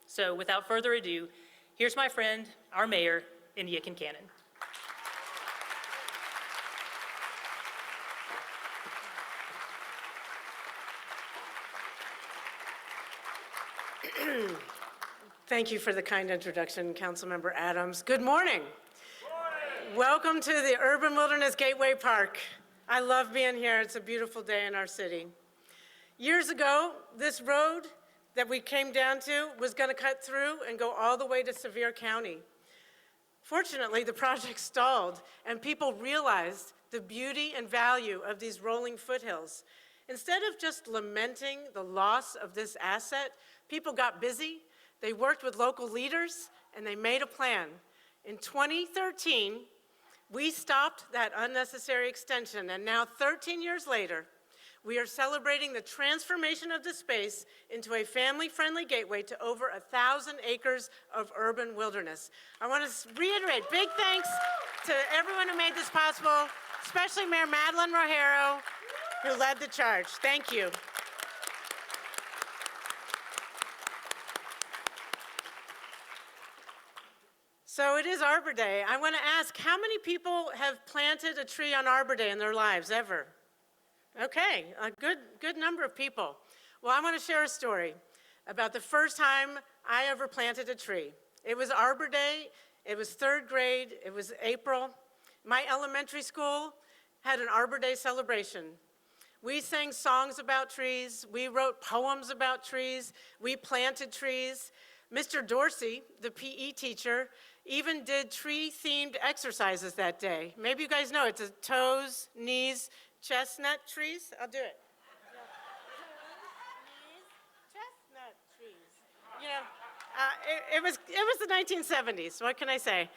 So without further ado, here's my friend, our mayor, Indya Kincannon. Thank you for the kind introduction, Councilmember Adams. Good morning. Welcome to the Urban Wilderness Gateway Park. I love being here. It's a beautiful day in our city. Years ago, this road that we came down to was going to cut through and go all the way to Sevier County. Fortunately, the project stalled and people realized the beauty and value of these rolling foothills. Instead of just lamenting the loss of this asset, people got busy, they worked with local leaders, and they made a plan. In 2013, we stopped that unnecessary extension, and now 13 years later, we are celebrating the transformation of the space into a family-friendly gateway to over 1,000 acres of urban wilderness. I want to reiterate big thanks to everyone who made this possible, especially Mayor Madeline Rojero, who led the charge. Thank you. So it is Arbor Day. I want to ask, how many people have planted a tree on Arbor Day in their lives, ever? Okay, a good number of people. Well, I want to share a story about the first time I ever planted a tree. It was Arbor Day, it was third grade, it was April. My elementary school had an Arbor Day celebration. We sang songs about trees, we wrote poems about trees, we planted trees. Mr. Dorsey, the PE teacher, even did tree-themed exercises that day. Maybe you guys know it's a toes, knees, chestnut trees. I'll do it. Knees, chestnut trees. You know, it was the 1970s. What can I say?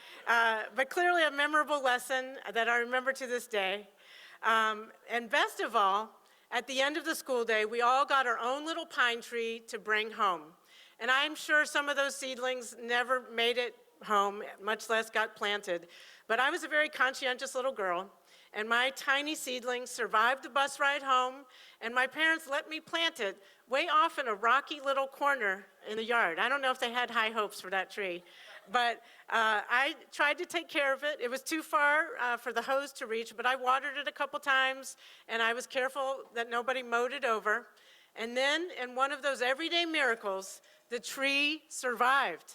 But clearly a memorable lesson that I remember to this day. And best of all, at the end of the school day, we all got our own little pine tree to bring home. And I'm sure some of those seedlings never made it home, much less got planted. But I was a very conscientious little girl, and my tiny seedling survived the bus ride home, and my parents let me plant it way off in a rocky little corner in the yard. I don't know if they had high hopes for that tree, but I tried to take care of it. It was too far for the hose to reach, but I watered it a couple times, and I was careful that nobody mowed it over. And then, in one of those everyday miracles, the tree survived.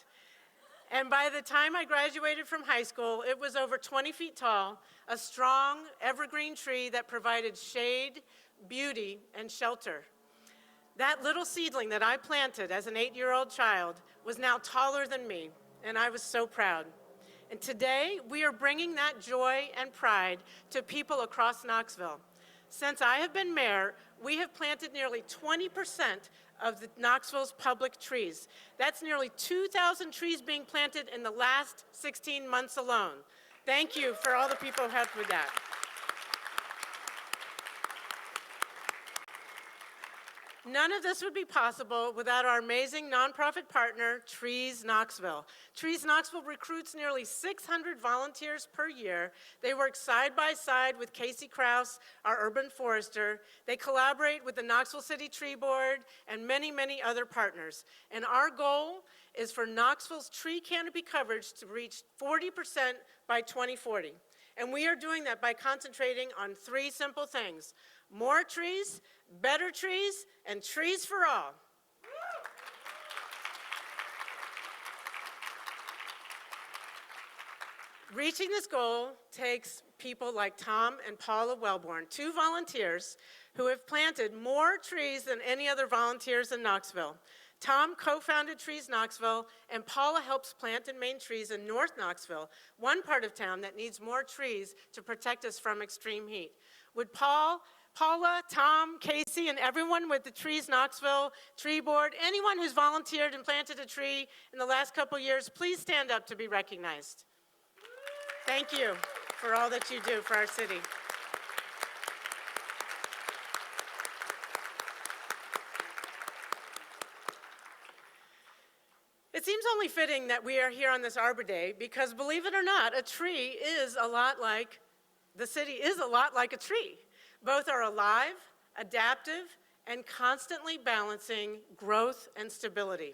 And by the time I graduated from high school, it was over 20 feet tall, a strong evergreen tree that provided shade, beauty, and shelter. That little seedling that I planted as an 8-year-old child was now taller than me, and I was so proud. And today, we are bringing that joy and pride to people across Knoxville. Since I have been mayor, we have planted nearly 20% of Knoxville's public trees. That's nearly 2,000 trees being planted in the last 16 months alone. Thank you for all the people who helped with that. None of this would be possible without our amazing nonprofit partner, Trees Knoxville. Trees Knoxville recruits nearly 600 volunteers per year. They work side by side with Casey Krause, our urban forester. They collaborate with the Knoxville City Tree Board and many, many other partners. And our goal is for Knoxville's tree canopy coverage to reach 40% by 2040. And we are doing that by concentrating on 3 simple things: more trees, better trees, and trees for all. Reaching this goal takes people like Tom and Paula Wellborn, 2 volunteers who have planted more trees than any other volunteers in Knoxville. Tom co-founded Trees Knoxville, and Paula helps plant and maintain trees in North Knoxville, one part of town that needs more trees to protect us from extreme heat. Would Paula, Tom, Casey, and everyone with the Trees Knoxville Tree Board, anyone who's volunteered and planted a tree in the last couple years, please stand up to be recognized. Thank you for all that you do for our city. It seems only fitting that we are here on this Arbor Day because, believe it or not, a tree is a lot like, the city is a lot like a tree. Both are alive, adaptive, and constantly balancing growth and stability.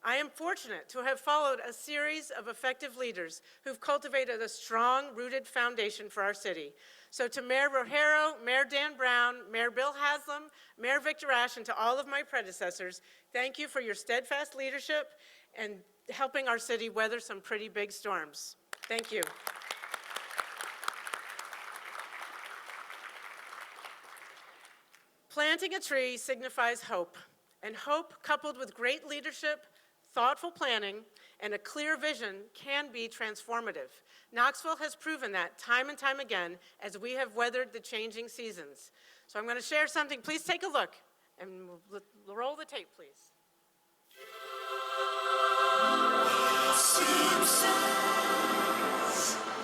I am fortunate to have followed a series of effective leaders who've cultivated a strong, rooted foundation for our city. So to Mayor Rogero, Mayor Dan Brown, Mayor Bill Haslam, Mayor Victor Ash, and to all of my predecessors, thank you for your steadfast leadership and helping our city weather some pretty big storms. Thank you. Planting a tree signifies hope, and hope coupled with great leadership, thoughtful planning, and a clear vision can be transformative. Knoxville has proven that time and time again as we have weathered the changing seasons. So I'm going to share something. Please take a look, and we'll roll the tape, please.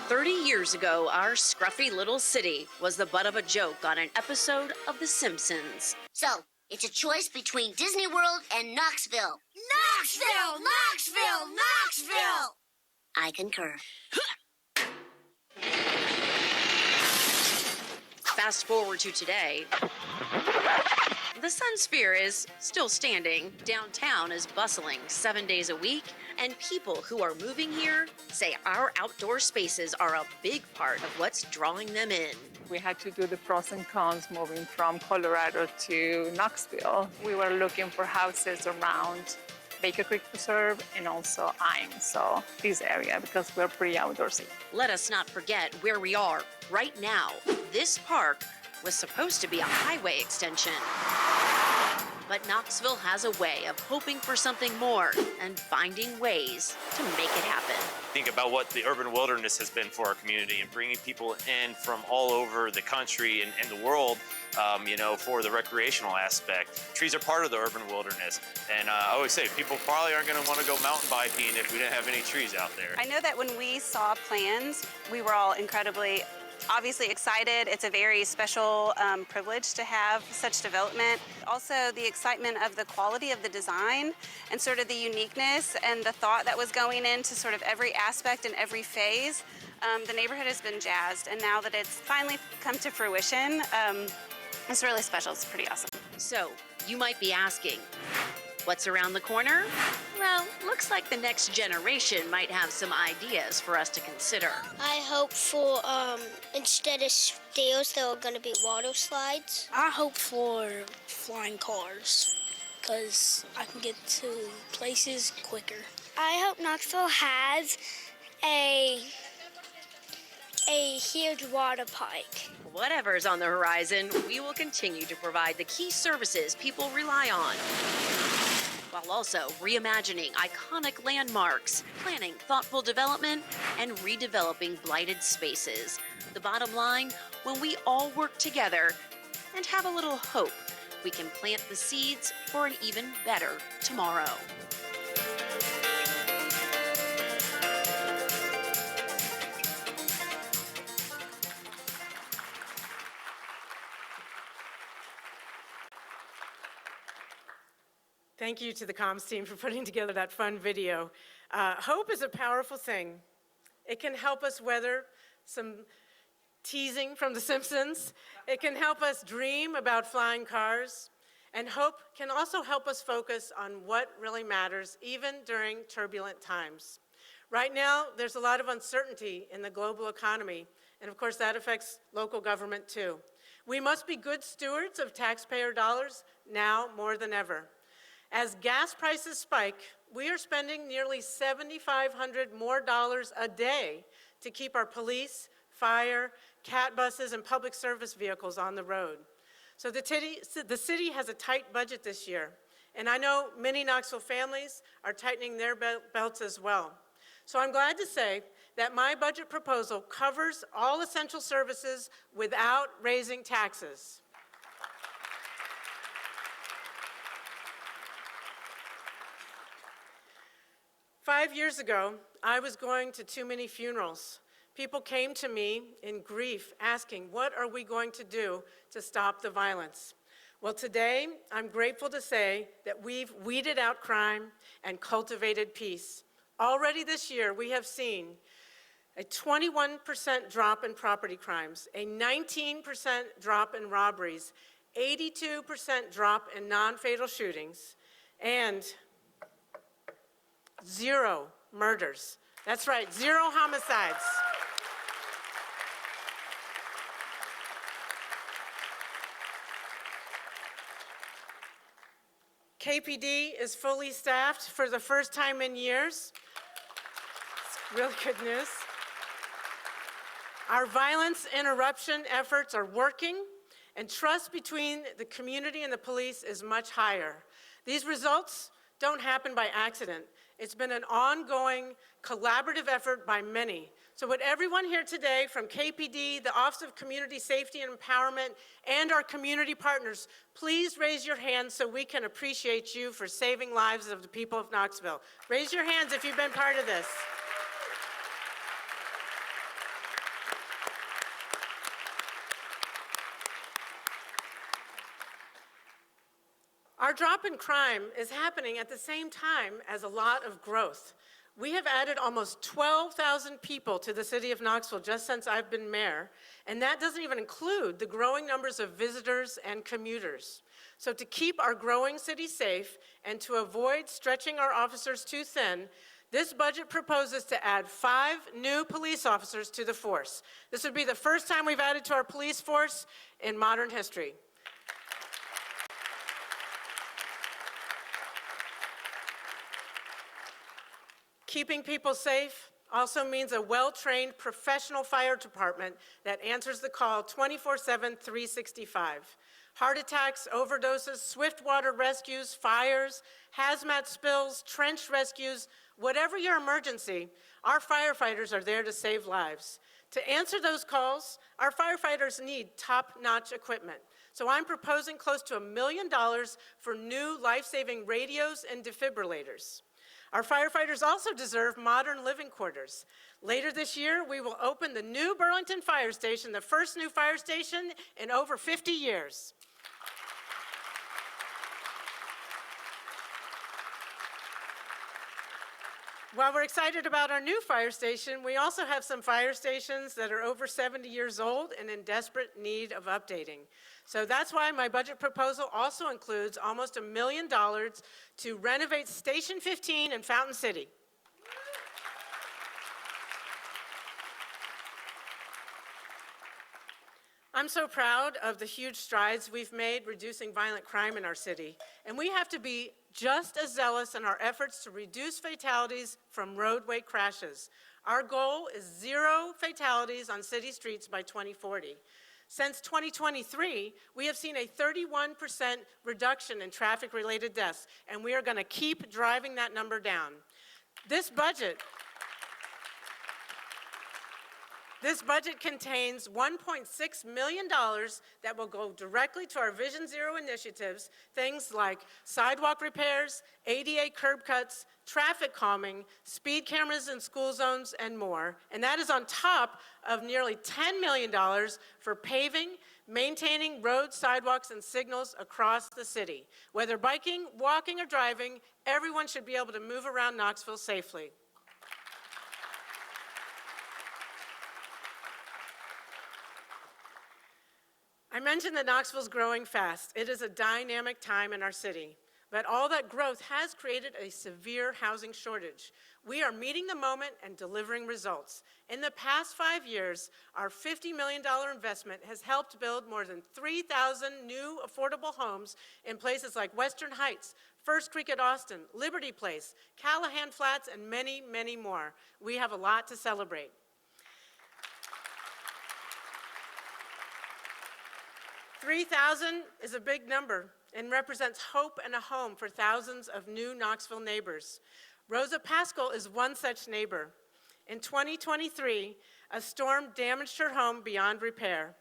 30 years ago, our scruffy little city was the butt of a joke on an episode of The Simpsons. So, it's a choice between Disney World and Knoxville. Knoxville! Knoxville! Knoxville! I concur. Fast forward to today. The Sun Sphere is still standing. Downtown is bustling 7 days a week. And people who are moving here say our outdoor spaces are a big part of what's drawing them in. We had to do the pros and cons moving from Colorado to Knoxville. We were looking for houses around Baker Creek Preserve and also Ime, so this area, because we're pretty outdoorsy. Let us not forget where we are right now. This park was supposed to be a highway extension. But Knoxville has a way of hoping for something more and finding ways to make it happen. Think about what the urban wilderness has been for our community and bringing people in from all over the country and the world, for the recreational aspect. Trees are part of the urban wilderness. And I always say people probably aren't going to want to go mountain biking if we didn't have any trees out there. I know that when we saw plans, we were all incredibly obviously excited. It's a very special privilege to have such development. Also, the excitement of the quality of the design and sort of the uniqueness and the thought that was going into sort of every aspect and every phase. The neighborhood has been jazzed, and now that it's finally come to fruition, it's really special. It's pretty awesome. So, you might be asking, what's around the corner? Well, looks like the next generation might have some ideas for us to consider. I hope for, instead of stairs, there are going to be water slides. I hope for flying cars, because I can get to places quicker. I hope Knoxville has a huge water park. Whatever's on the horizon, we will continue to provide the key services people rely on, while also reimagining iconic landmarks, planning thoughtful development, and redeveloping blighted spaces. The bottom line, when we all work together and have a little hope, we can plant the seeds for an even better tomorrow. Thank you to the comms team for putting together that fun video. Hope is a powerful thing. It can help us weather some teasing from The Simpsons. It can help us dream about flying cars. And hope can also help us focus on what really matters, even during turbulent times. Right now, there's a lot of uncertainty in the global economy, and of course that affects local government too. We must be good stewards of taxpayer dollars now more than ever. As gas prices spike, we are spending nearly $7,500 more a day to keep our police, fire, CAT buses, and public service vehicles on the road. So the city has a tight budget this year, and I know many Knoxville families are tightening their belts as well. So I'm glad to say that my budget proposal covers all essential services without raising taxes. Five years ago, I was going to too many funerals. People came to me in grief asking, what are we going to do to stop the violence? Well, today, I'm grateful to say that we've weeded out crime and cultivated peace. Already this year, we have seen a 21% drop in property crimes, a 19% drop in robberies, 82% drop in non-fatal shootings, and 0 murders. That's right, 0 homicides. KPD is fully staffed for the first time in years. It's really good news. Our violence interruption efforts are working, and trust between the community and the police is much higher. These results don't happen by accident. It's been an ongoing collaborative effort by many. So would everyone here today from KPD, the Office of Community Safety and Empowerment, and our community partners, please raise your hands so we can appreciate you for saving lives of the people of Knoxville. Raise your hands if you've been part of this. Our drop in crime is happening at the same time as a lot of growth. We have added almost 12,000 people to the city of Knoxville just since I've been mayor, and that doesn't even include the growing numbers of visitors and commuters. So to keep our growing city safe and to avoid stretching our officers too thin, this budget proposes to add 5 new police officers to the force. This would be the first time we've added to our police force in modern history. Keeping people safe also means a well-trained professional fire department that answers the call 24/7, 365. Heart attacks, overdoses, swift water rescues, fires, hazmat spills, trench rescues, whatever your emergency, our firefighters are there to save lives. To answer those calls, our firefighters need top-notch equipment. So I'm proposing close to $1 million for new life-saving radios and defibrillators. Our firefighters also deserve modern living quarters. Later this year, we will open the new Burlington Fire Station, the first new fire station in over 50 years. While we're excited about our new fire station, we also have some fire stations that are over 70 years old and in desperate need of updating. So that's why my budget proposal also includes almost $1 million to renovate Station 15 in Fountain City. I'm so proud of the huge strides we've made reducing violent crime in our city, and we have to be just as zealous in our efforts to reduce fatalities from roadway crashes. Our goal is 0 fatalities on city streets by 2040. Since 2023, we have seen a 31% reduction in traffic-related deaths, and we are going to keep driving that number down. This budget contains $1.6 million that will go directly to our Vision Zero initiatives, things like sidewalk repairs, ADA curb cuts, traffic calming, speed cameras in school zones, and more. And that is on top of nearly $10 million for paving, maintaining roads, sidewalks, and signals across the city. Whether biking, walking, or driving, everyone should be able to move around Knoxville safely. I mentioned that Knoxville's growing fast. It is a dynamic time in our city, but all that growth has created a severe housing shortage. We are meeting the moment and delivering results. In the past 5 years, our $50 million investment has helped build more than 3,000 new affordable homes in places like Western Heights, First Creek at Austin, Liberty Place, Callahan Flats, and many, many more. We have a lot to celebrate. 3,000 is a big number and represents hope and a home for thousands of new Knoxville neighbors. Rosa Pascal is one such neighbor. In 2023, a storm damaged her home beyond repair.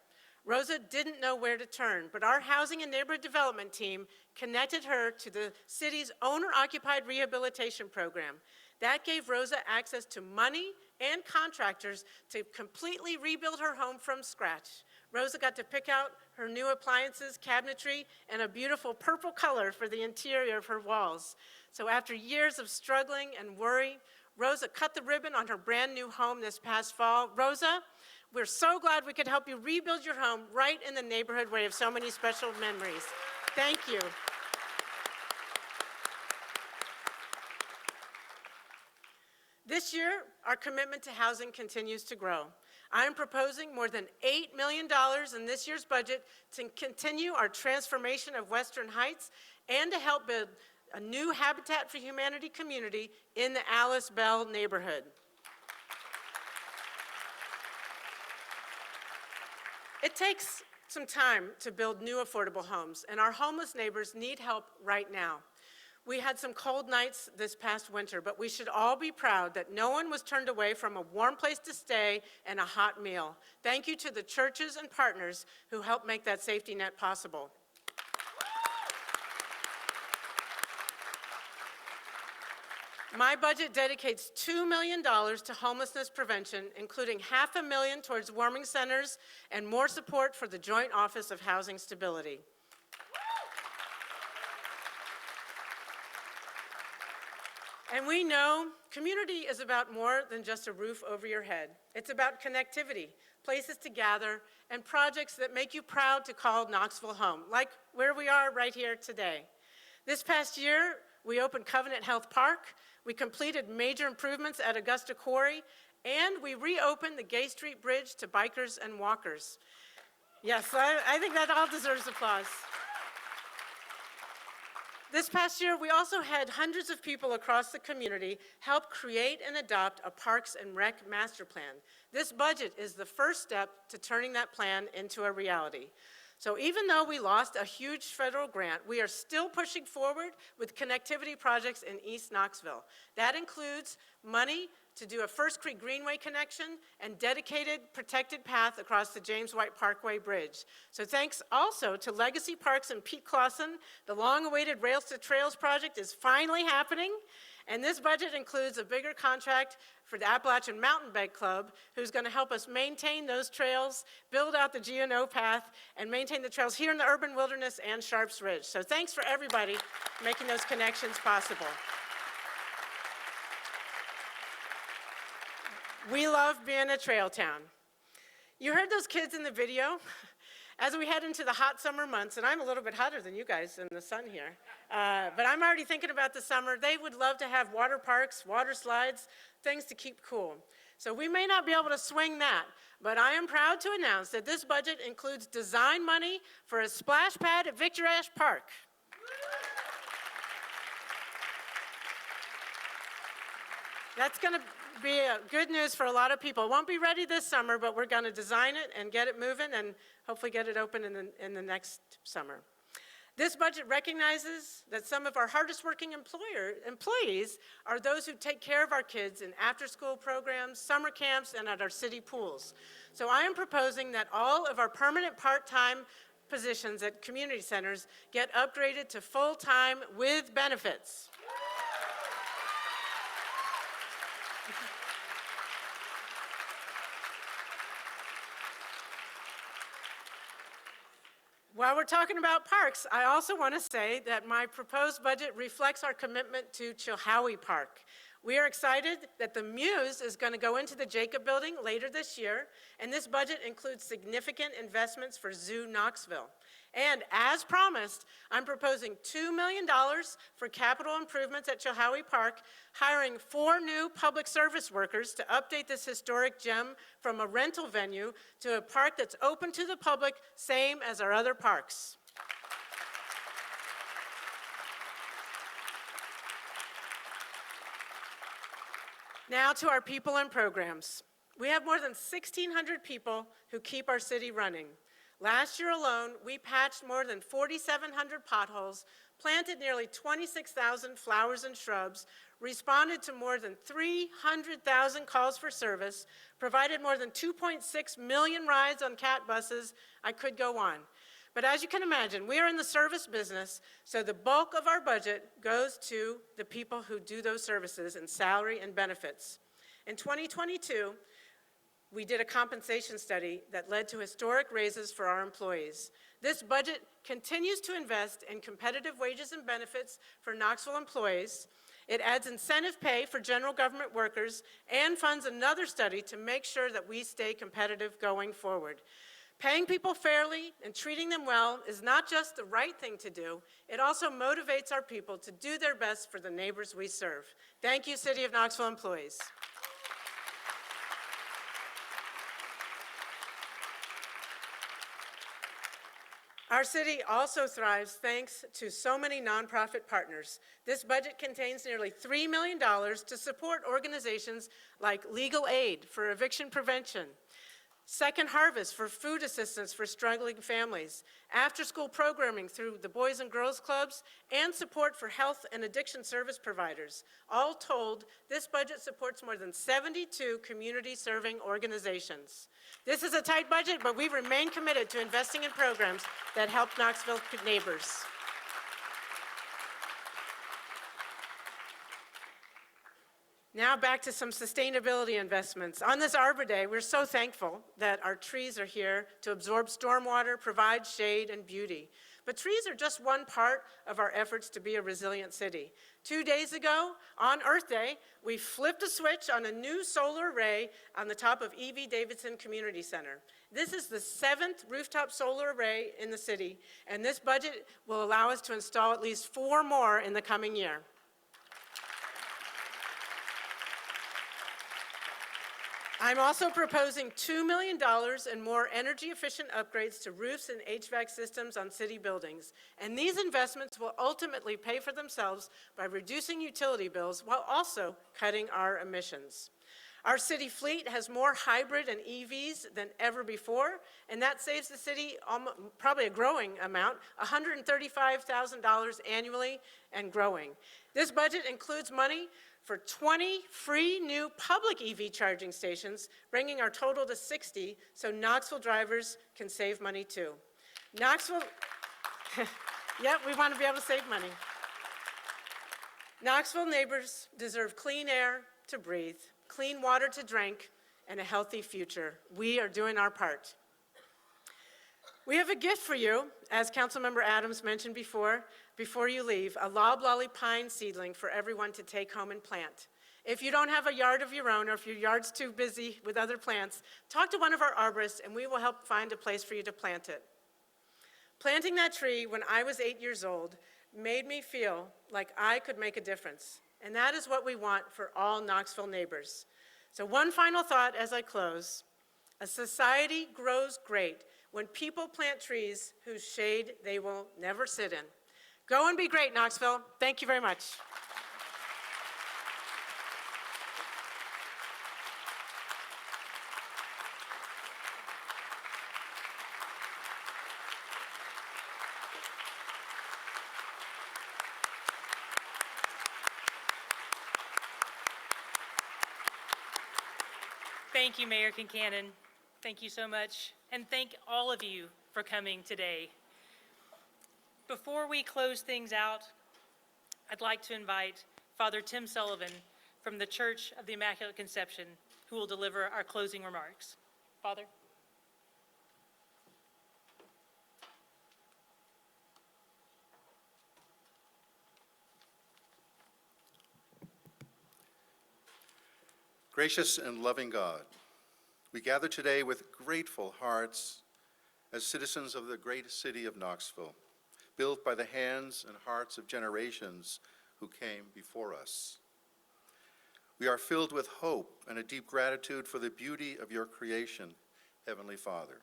Rosa didn't know where to turn, but our housing and neighborhood development team connected her to the city's owner-occupied rehabilitation program. That gave Rosa access to money and contractors to completely rebuild her home from scratch. Rosa got to pick out her new appliances, cabinetry, and a beautiful purple color for the interior of her walls. So after years of struggling and worry, Rosa cut the ribbon on her brand new home this past fall. Rosa, we're so glad we could help you rebuild your home right in the neighborhood where you have so many special memories. Thank you. This year, our commitment to housing continues to grow. I am proposing more than $8 million in this year's budget to continue our transformation of Western Heights and to help build a new Habitat for Humanity community in the Alice Bell neighborhood. It takes some time to build new affordable homes, and our homeless neighbors need help right now. We had some cold nights this past winter, but we should all be proud that no one was turned away from a warm place to stay and a hot meal. Thank you to the churches and partners who helped make that safety net possible. My budget dedicates $2 million to homelessness prevention, including $500,000 towards warming centers and more support for the Joint Office of Housing Stability. And we know community is about more than just a roof over your head. It's about connectivity, places to gather, and projects that make you proud to call Knoxville home, like where we are right here today. This past year, we opened Covenant Health Park, we completed major improvements at Augusta Quarry, and we reopened the Gay Street Bridge to bikers and walkers. Yes, I think that all deserves applause. This past year, we also had hundreds of people across the community help create and adopt a Parks and Rec master plan. This budget is the first step to turning that plan into a reality. So even though we lost a huge federal grant, we are still pushing forward with connectivity projects in East Knoxville. That includes money to do a First Creek Greenway connection and dedicated protected path across the James White Parkway Bridge. So thanks also to Legacy Parks and Pete Clausen, the long-awaited Rails to Trails project is finally happening. And this budget includes a bigger contract for the Appalachian Mountain Bike Club, who's going to help us maintain those trails, build out the G&O path, and maintain the trails here in the urban wilderness and Sharps Ridge. So thanks for everybody making those connections possible. We love being a trail town. You heard those kids in the video. As we head into the hot summer months, and I'm a little bit hotter than you guys in the sun here, but I'm already thinking about the summer. They would love to have water parks, water slides, things to keep cool. So we may not be able to swing that, but I am proud to announce that this budget includes design money for a splash pad at Victor Ashe Park. That's going to be good news for a lot of people. It won't be ready this summer, but we're going to design it and get it moving and hopefully get it open in the next summer. This budget recognizes that some of our hardest working employees are those who take care of our kids in after-school programs, summer camps, and at our city pools. So I am proposing that all of our permanent part-time positions at community centers get upgraded to full-time with benefits. While we're talking about parks, I also want to say that my proposed budget reflects our commitment to Chilhowie Park. We are excited that the Muse is going to go into the Jacob Building later this year, and this budget includes significant investments for Zoo Knoxville. And as promised, I'm proposing $2 million for capital improvements at Chilhowie Park, hiring 4 new public service workers to update this historic gem from a rental venue to a park that's open to the public, same as our other parks. Now to our people and programs. We have more than 1,600 people who keep our city running. Last year alone, we patched more than 4,700 potholes, planted nearly 26,000 flowers and shrubs, responded to more than 300,000 calls for service, provided more than 2.6 million rides on CAT buses. I could go on. But as you can imagine, we are in the service business, so the bulk of our budget goes to the people who do those services in salary and benefits. In 2022, we did a compensation study that led to historic raises for our employees. This budget continues to invest in competitive wages and benefits for Knoxville employees. It adds incentive pay for general government workers and funds another study to make sure that we stay competitive going forward. Paying people fairly and treating them well is not just the right thing to do, it also motivates our people to do their best for the neighbors we serve. Thank you, City of Knoxville employees. Our city also thrives thanks to so many nonprofit partners. This budget contains nearly $3 million to support organizations like Legal Aid for eviction prevention, Second Harvest for food assistance for struggling families, after-school programming through the Boys and Girls Clubs, and support for health and addiction service providers. All told, this budget supports more than 72 community-serving organizations. This is a tight budget, but we remain committed to investing in programs that help Knoxville neighbors. Now back to some sustainability investments. On this Arbor Day, we're so thankful that our trees are here to absorb stormwater, provide shade and beauty. But trees are just one part of our efforts to be a resilient city. 2 days ago, on Earth Day, we flipped a switch on a new solar array on the top of E.V. Davidson Community Center. This is the 7th rooftop solar array in the city, and this budget will allow us to install at least 4 more in the coming year. I'm also proposing $2 million in more energy-efficient upgrades to roofs and HVAC systems on city buildings. And these investments will ultimately pay for themselves by reducing utility bills while also cutting our emissions. Our city fleet has more hybrid and EVs than ever before, and that saves the city probably a growing amount, $135,000 annually and growing. This budget includes money for 20 free new public EV charging stations, bringing our total to 60, so Knoxville drivers can save money too. Knoxville, yep, we want to be able to save money. Knoxville neighbors deserve clean air to breathe, clean water to drink, and a healthy future. We are doing our part. We have a gift for you, as Councilmember Adams mentioned before you leave, a loblolly pine seedling for everyone to take home and plant. If you don't have a yard of your own, or if your yard's too busy with other plants, talk to one of our arborists and we will help find a place for you to plant it. Planting that tree when I was 8 years old made me feel like I could make a difference. And that is what we want for all Knoxville neighbors. So one final thought as I close. A society grows great when people plant trees whose shade they will never sit in. Go and be great, Knoxville. Thank you very much. Thank you, Mayor Kincannon. Thank you so much. And thank all of you for coming today. Before we close things out, I'd like to invite Father Tim Sullivan from the Church of the Immaculate Conception, who will deliver our closing remarks. Father. Gracious and loving God, we gather today with grateful hearts as citizens of the great city of Knoxville, built by the hands and hearts of generations who came before us. We are filled with hope and a deep gratitude for the beauty of your creation, Heavenly Father,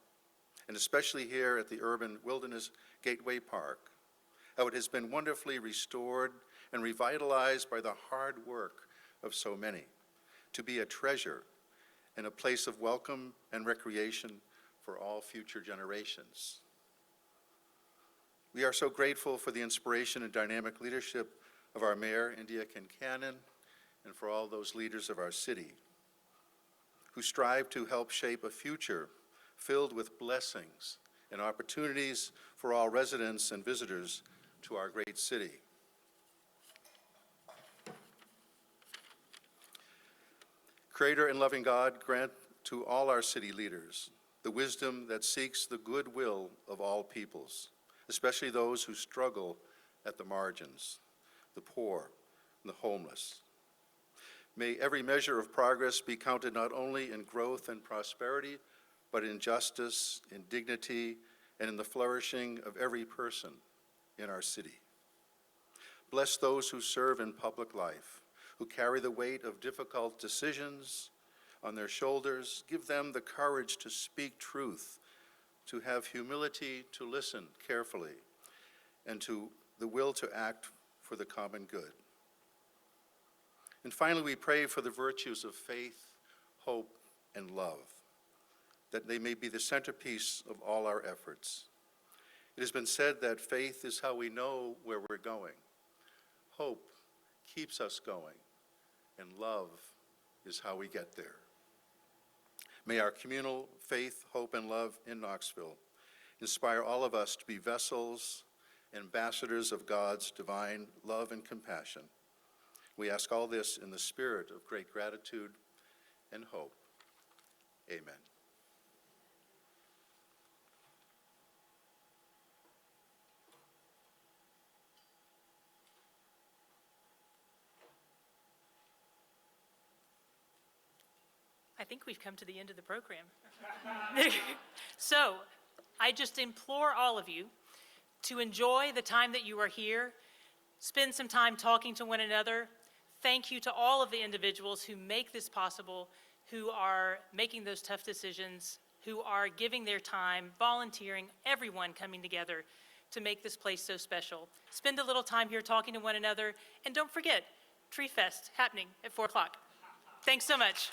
and especially here at the Urban Wilderness Gateway Park, how it has been wonderfully restored and revitalized by the hard work of so many, to be a treasure and a place of welcome and recreation for all future generations. We are so grateful for the inspiration and dynamic leadership of our Mayor, Indya Kincannon, and for all those leaders of our city who strive to help shape a future filled with blessings and opportunities for all residents and visitors to our great city. Creator and loving God, grant to all our city leaders the wisdom that seeks the goodwill of all peoples, especially those who struggle at the margins, the poor, and the homeless. May every measure of progress be counted not only in growth and prosperity, but in justice, in dignity, and in the flourishing of every person in our city. Bless those who serve in public life, who carry the weight of difficult decisions on their shoulders. Give them the courage to speak truth to have humility to listen carefully, and to the will to act for the common good. And finally, we pray for the virtues of faith, hope, and love, that they may be the centerpiece of all our efforts. It has been said that faith is how we know where we're going. Hope keeps us going, and love is how we get there. May our communal faith, hope, and love in Knoxville inspire all of us to be vessels, ambassadors of God's divine love and compassion. We ask all this in the spirit of great gratitude and hope. Amen. I think we've come to the end of the program. So, I just implore all of you to enjoy the time that you are here, spend some time talking to one another. Thank you to all of the individuals who make this possible, who are making those tough decisions, who are giving their time, volunteering, everyone coming together to make this place so special. Spend a little time here talking to one another, and don't forget, Tree Fest happening at 4 o'clock. Thanks so much.